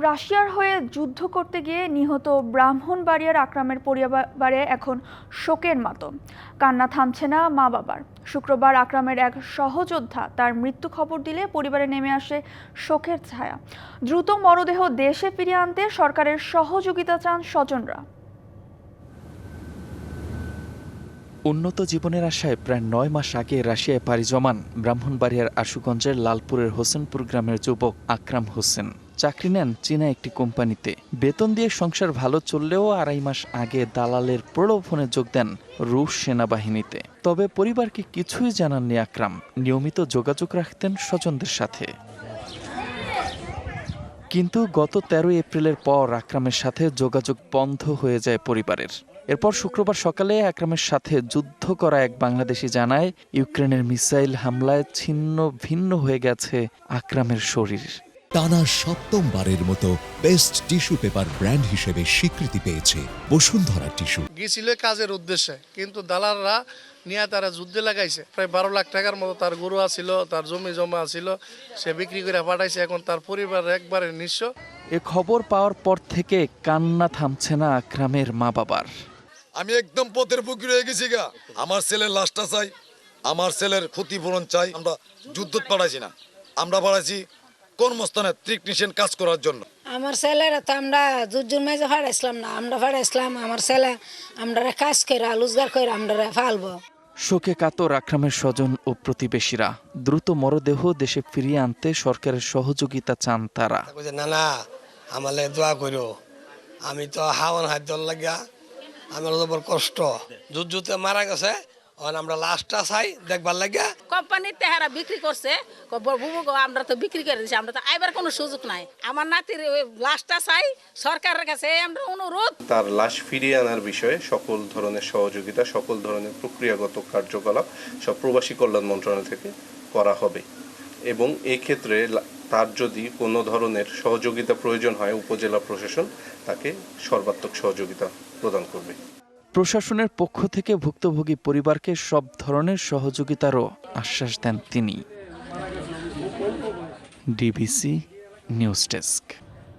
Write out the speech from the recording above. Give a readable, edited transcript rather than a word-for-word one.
রাশিয়ার হয়ে যুদ্ধ করতে গিয়ে নিহত ব্রাহ্মণবাড়িয়ার আকরামের পরিবারে এখন শোকের মাতম। কান্না থামছে না মা বাবার। শুক্রবার আকরামের এক সহযোদ্ধা তার মৃত্যু খবর দিলে পরিবারে নেমে আসে শোকের ছায়া। দ্রুত মরদেহ দেশে ফিরিয়ে আনতে সরকারের সহযোগিতা চান স্বজনরা। উন্নত জীবনের আশায় প্রায় ৯ মাস আগে রাশিয়ায় পাড়ি জমান ব্রাহ্মণবাড়িয়ার আশুগঞ্জের লালপুরের হোসেনপুর গ্রামের যুবক আকরাম হোসেন। চাকরি নেন চীনা একটি কোম্পানিতে। বেতন দিয়ে সংসার ভালো চললেও ২.৫ মাস আগে দালালের প্রলোভনে যোগ দেন রুশ সেনাবাহিনীতে। তবে পরিবারকে কিছুই জানাননি আকরাম। নিয়মিত যোগাযোগ রাখতেন স্বজনদের সাথে। কিন্তু গত ১৩ এপ্রিলের পর আকরামের সাথে যোগাযোগ বন্ধ হয়ে যায় পরিবারের। এরপর শুক্রবার সকালে আকরামের সাথে যুদ্ধ করা এক বাংলাদেশি জানায়, ইউক্রেনের মিসাইল হামলায় ছিন্ন ভিন্ন হয়ে গেছে আকরামের শরীর। টানা ৭ম-বারের মতো বেস্ট টিস্যু পেপার ব্র্যান্ড হিসেবে স্বীকৃতি পেয়েছে বসুন্ধরা টিস্যু। গিয়েছিল কাজের উদ্দেশ্যে, কিন্তু দালালরা নিয়ে তারা যুদ্ধে লাগাইছে। প্রায় ১২ লাখ টাকার মতো তার গরু আছিল, তার জমি জমা আছিল, সে বিক্রি করে পাঠাইছে। এখন তার পরিবার একবারে নিঃস্ব। এ খবর পাওয়ার পর থেকে কান্না থামছে না আকরামের মা বাবার। আমি একদম পথের ফকির হয়ে গেছি গা। আমার ছেলের লাশটা চাই, আমার ছেলের ক্ষতিপূরণ চাই। আমরা যুদ্ধ পাঠাইছি না, আমরা পাঠাইছি কর্মস্থানে টেকনিশিয়ান কাজ করার জন্য। আমার ছেলেরা তো আমরা যুদ্ধের মাঝে ফাড়াইছিলাম না, আমরা ফাড়াইছিলাম আমার ছেলে আমরা কাজ করে রোজগার করে আমরা ফালবো। শোকে কাতর আকরামের স্বজন ও প্রতিবেশীরা। দ্রুত মরদেহ দেশে ফিরিয়ে আনতে সরকারের সহযোগিতা চান তারা। না আমালে দোয়া করো, আমি তো হাওয়ান হাত জল লাগিয়া আমার বড় কষ্ট। যুদ্ধতে মারা গেছে, আমরা লাশটা চাই দেখবার লাগিয়া। কোম্পানির তেহারা বিক্রি করছে, আমরা তো বিক্রি করে দিচ্ছি, আমরা তো আইবার কোনো সুযোগ নাই। আমার নাতির লাশটা চাই, সরকারের কাছে আমরা অনুরোধ। তার লাশ ফিরিয়ে আনার বিষয়ে সকল ধরনের সহযোগিতা, সকল ধরনের প্রক্রিয়াগত কার্যকলাপ সব প্রবাসী কল্যাণ মন্ত্রণালয় থেকে করা হবে এবং এই ক্ষেত্রে তার যদি কোনো ধরনের সহযোগিতা প্রয়োজন হয় উপজেলা প্রশাসন তাকে সর্বাত্মক সহযোগিতা প্রদান করবে। প্রশাসনের পক্ষ থেকে ভুক্তভোগী পরিবারকে সব ধরনের সহযোগিতারও আশ্বাস দেন তিনি। DBC news desk.